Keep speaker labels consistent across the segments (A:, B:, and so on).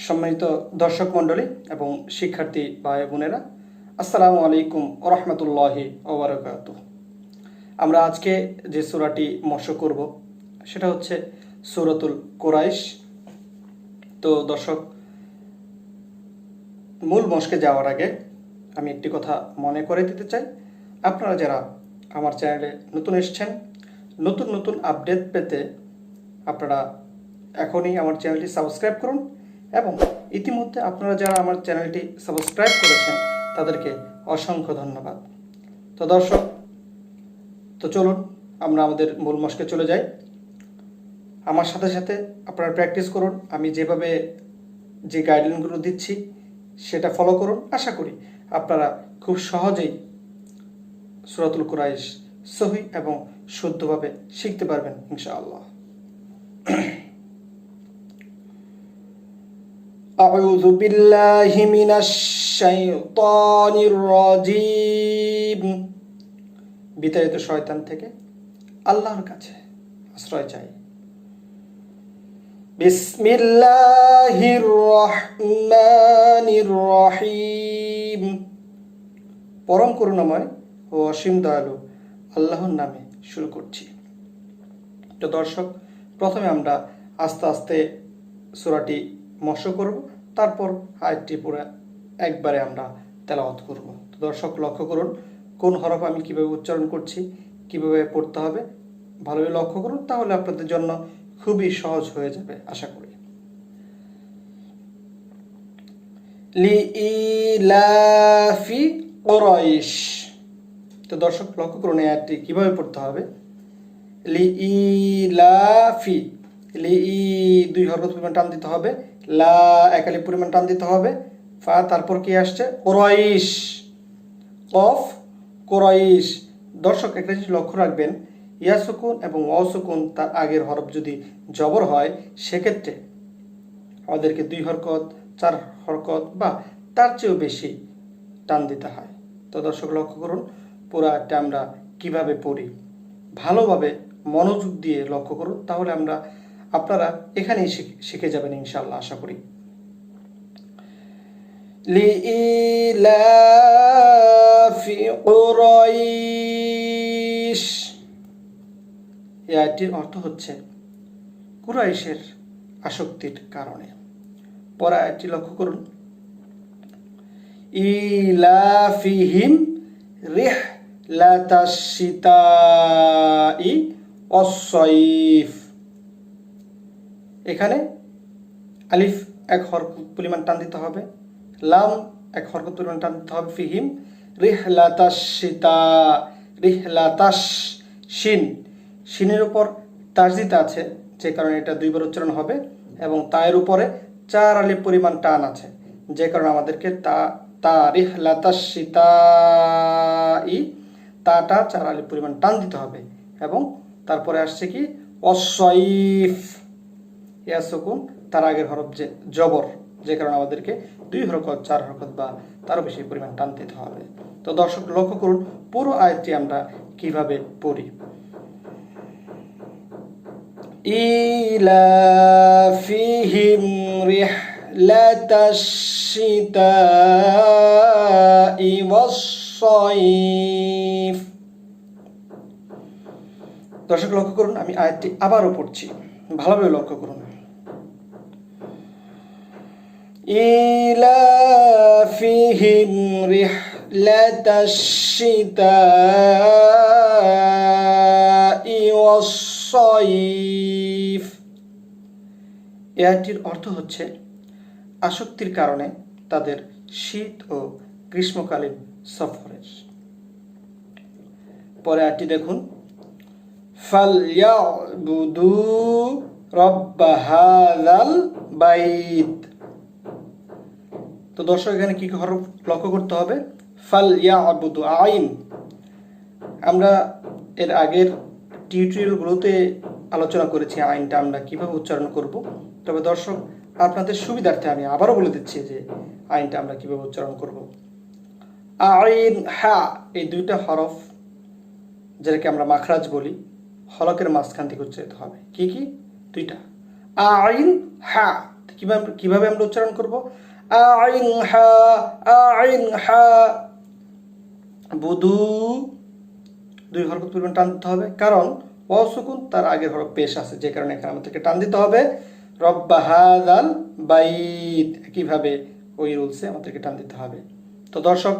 A: সম্মানিত দর্শক মণ্ডলী এবং শিক্ষার্থী ভাই বোনেরা, আসসালামু আলাইকুম ওয়া রাহমাতুল্লাহি ওয়া বারাকাতুহু। আমরা আজকে যে সূরাটি মশ করব সেটা হচ্ছে সূরাতুল কুরাইশ। তো দর্শক, মূল মশকে যাওয়ার আগে আমি একটি কথা মনে করে দিতে চাই। আপনারা যারা আমার চ্যানেলে নতুন এসেছেন, নতুন নতুন আপডেট পেতে আপনারা এখনই আমার চ্যানেলটি সাবস্ক্রাইব করুন এবং ইতিমধ্যে আপনারা যারা আমার চ্যানেলটি সাবস্ক্রাইব করেছেন তাদেরকে অসংখ্য ধন্যবাদ। তো দর্শক, তো চলুন আমরা আমাদের মূল মশকে চলে যাই। আমার সাথে সাথে আপনারা প্র্যাকটিস করুন। আমি যেভাবে যে গাইডলাইনগুলো দিচ্ছি সেটা ফলো করুন। আশা করি আপনারা খুব সহজেই সূরাতুল কুরাইশ সহিহ এবং শুদ্ধভাবে শিখতে পারবেন ইনশাআল্লাহ। আউযু বিল্লাহি মিনাশ শাইতানির রাজীম। বিতাড়িত শয়তান থেকে আল্লাহর কাছে আশ্রয় চাই। বিসমিল্লাহির রহমানির রহিম। পরম করুণাময় ও অসীম দয়ালু আল্লাহর নামে শুরু করছি। তো দর্শক, প্রথমে আমরা আস্তে আস্তে সূরাটি মশ করব, তারপর আয়াতটি পুরো একবারে আমরা তেলাওয়াত করব। তো দর্শক, লক্ষ্য করুন কোন হরফ আমি কিভাবে উচ্চারণ করছি, কিভাবে পড়তে হবে ভালোভাবে লক্ষ্য করুন, তাহলে আপনাদের জন্য খুবই সহজ হয়ে যাবে আশা করি। লিইলাফি কুরাইশ। তো দর্শক, লক্ষ্য করুন এই আয়াতটি কিভাবে পড়তে হবে। লিইলাফি, দুই হরফ পরিমাণ টান দিতে হবে, লা একালি পরিমাণ টান দিতে হবে, ফা তারপর কি আসছে কুরাইশ, কফ কুরাইশ। দর্শক, একটা জিনিস লক্ষ্য রাখবেন, ইয়া সুকুন এবং ওয়া সুকুন তার আগের হরফ যদি জবর হয় সেক্ষেত্রে আমাদেরকে 2 হরকত 4 হরকত বা তার চেয়েও বেশি টান দিতে হয়। তো দর্শক, লক্ষ্য করুন পুরো আয়াতটা আমরা কিভাবে পড়ি, ভালোভাবে মনোযোগ দিয়ে লক্ষ্য করুন, তাহলে আপনারা এখানেই শিখে যাবেন ইনশাআল্লাহ আশা করি। লিইলাফি কুরাইশ। এই আয়াতটির অর্থ হচ্ছে কুরাইশের আসক্তির কারণে। পরে আয়াতটি লক্ষ্য করুন। ইলাফিহিম রিহলাতাশ শিতাই ওয়াস-সাইফ। এখানে আলিফ 1 হরফ পরিমাণ টান দিতে হবে, লাম 1 হরফ পরিমাণ টান দিতে হবে, ফিহিম রিহলাতাশ শিতা, রিহলাতাশ, শিনের উপর তাসদিদ আছে যে কারণে এটা 2 বার উচ্চারণ হবে এবং তায়ের উপরে 4 আলিফ পরিমাণ টান আছে যে কারণে আমাদেরকে তা রিহলাতাশ শিতাই, তাটা 4 আলিফ পরিমাণ টান দিতে হবে এবং তারপরে আসছে কি ওয়াস-সাইফ, ইয়া সুকুন তার আগের হরফ যে জবর, যে কারণে আমাদেরকে 2 হরকত 4 হরকত বা তারও বেশি পরিমাণ টান দিতে হবে। তো দর্শক, লক্ষ্য করুন পুরো আয়াতটি আমরা কিভাবে পড়ি। ইলাফিহিম রিহলাতাশ শিতাই ওয়াস-সাইফ। দর্শক, লক্ষ্য করুন আমি আয়াতটি আবারও পড়ছি, ভালোভাবে লক্ষ্য করুন। ইলাফিহিম রিহলাতাশ শিতাই ওয়াস-সাইফ। এই আয়াতটির অর্থ হচ্ছে আসক্তির কারণে তাদের শীত ও গ্রীষ্মকালীন সফরের। পরে আয়াতটি দেখুন। ফালইয়াবুদু রাব্ব হাযাল বাইত। তো দর্শক, এখানে কি হরফ লক্ষ্য করতে হবে। ফালইয়াবুদু, আইন। আমরা এর আগের টিউটোরিয়ালগুলোতে আলোচনা করেছি আইনটা আমরা কিভাবে উচ্চারণ করব। তবে দর্শক, আপনাদের সুবিধার্থে আমি আবারও বলে দিচ্ছি যে আইনটা আমরা কিভাবে উচ্চারণ করব। আইন হা, এই 2টা হরফ যেটাকে আমরা মাখরাজ বলি, হলকের মাঝখান থেকে উচ্চারিত হবে। কি কি? 2টা, আইন হা। কিভাবে আমরা উচ্চারণ করব? আইন হা বুদু, 2 হরকত পরিমাণ টান দিতে হবে, কারণ ওয়াও সুকুন তার আগের হরফ পেশ আছে, যে কারণে এখানে আমাদেরকে টান দিতে হবে। রব্বা হাযাল বাইত, একইভাবে ওই রুলসে আমাদেরকে টান দিতে হবে। তো দর্শক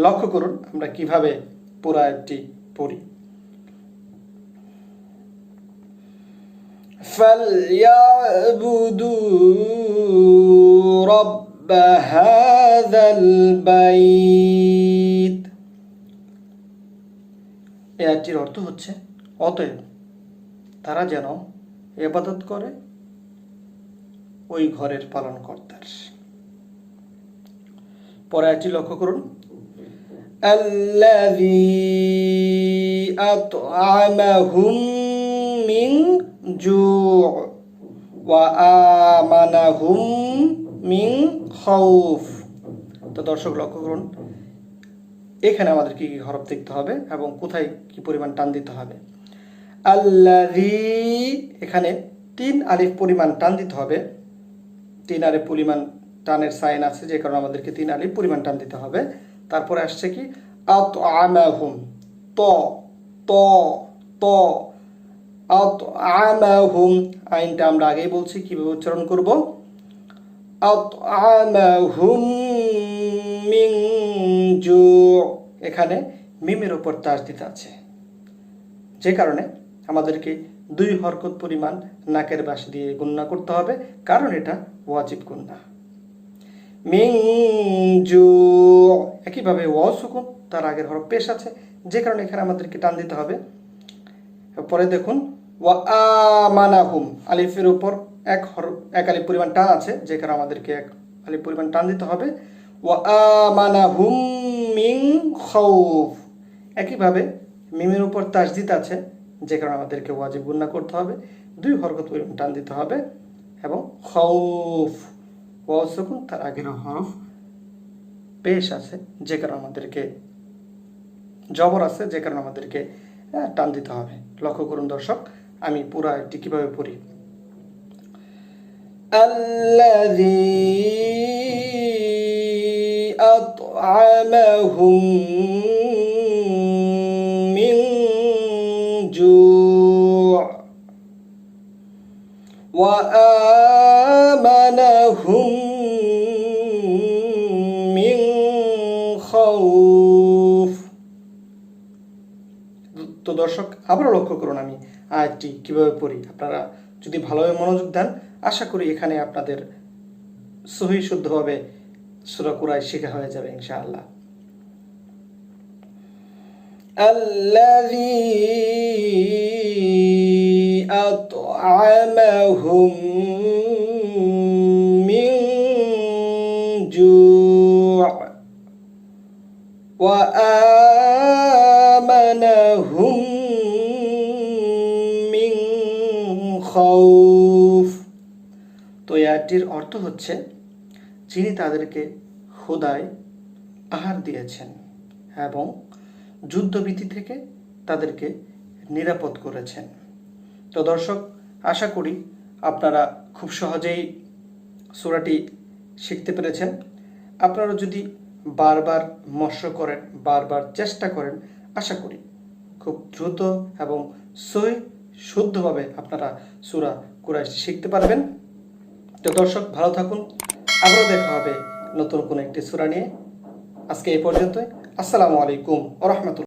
A: লক্ষ্য করুন আমরা কিভাবে পুরো আয়াতটি পড়ি। ফালইয়াবুদু রব্বা হাযাল বাইত। এই আয়াতটির অর্থ হচ্ছে অতএব তারা যেন ইবাদত করে ওই ঘরের পালনকর্তার। পরে আয়াতটি লক্ষ্য করুন। আল্লাযী আত'আমাহুম মিন জু' ওয়া আমানাহুম মিন খাউফ। তো দর্শক লক্ষ্য করুন এখানে আমাদের কি কি হরফ দেখতে হবে এবং কোথায় কি পরিমাণ টান দিতে হবে। আল্লাযী, এখানে 3 আলিফ পরিমাণ টান দিতে হবে। 3 আলিফ পরিমাণ টানের সাইন আছে, যে কারণে আমাদেরকে 3 আলিফ পরিমাণ টান দিতে হবে। তারপরে আসছে কি আত'আমাহুম, ত ত ত আত'আমাহুম, আইনটা আমরা আগেই বলছি কিভাবে উচ্চারণ করব। আত'আমাহুম মিন জু', এখানে মিমের উপর তাসদিদ আছে, যে কারণে আমাদেরকে 2 হরকত পরিমাণ নাকের বাঁশ দিয়ে গুণনা করতে হবে, কারণ এটা ওয়াজিব গুণনা। মিন জু', একইভাবে ওয়াও সুকুন তার আগের হরফ পেশ আছে, যে কারণে এখানে আমাদেরকে টান দিতে হবে। পরে দেখুন ওয়া আমানাহুম, আলিফের উপর এক আলিফ পরিমাণ টান আছে, যে কারণে আমাদেরকে 1 আলিফ পরিমাণ টান দিতে হবে। ওয়া আমানাহুম মিন খাউফ, একইভাবে মিমের উপর তাসদিদ আছে, যে কারণে আমাদেরকে ওয়াজিব গুণনা করতে হবে, 2 হরকত পরিমাণ টান দিতে হবে। এবং খাউফ, ওয়াও সুকুন তার আগের হরফ পেশ আছে, যে কারণে আমাদেরকে জবর আছে, যে কারণে আমাদেরকে টান দিতে হবে। লক্ষ্য করুন দর্শক আমি পুরো আয়াতটি কিভাবে পড়ি। আল্লাযী আত'আমাহুম মিন জু' ওয়া আমানাহুম মিন খাউফ। তো দর্শক আবারও লক্ষ্য করুন আমি আয়াতটি কিভাবে পড়ি। আপনারা যদি ভালোভাবে মনোযোগ দেন আশা করি এখানে আপনাদের সহিহ শুদ্ধভাবে সূরা কুরাইশ শেখা হয়ে যাবে ইনশাআল্লাহ। আল্লাযী আত'আমাহুম মিন জু' ওয়া আমানাহুম মিন খাউফ। তো এই আয়াতটির অর্থ হচ্ছে যিনি তাদেরকে ক্ষুধায় আহার দিয়েছেন এবং যুদ্ধভীতি থেকে তাদেরকে নিরাপদ করেছেন। তো দর্শক আশা করি আপনারা খুব সহজেই সূরাটি শিখতে পেরেছেন। আপনারা যদি বারবার মশ্র করেন, বারবার চেষ্টা করেন, আশা করি খুব দ্রুত এবং সহি শুদ্ধভাবে আপনারা সূরা কুরাইশ শিখতে পারবেন। তো দর্শক ভালো থাকুন, আবারও দেখা হবে নতুন কোনো একটি সূরা নিয়ে। আজকে এই পর্যন্তই। আসসালামু আলাইকুম ওয়া রাহমাতুল্লাহ।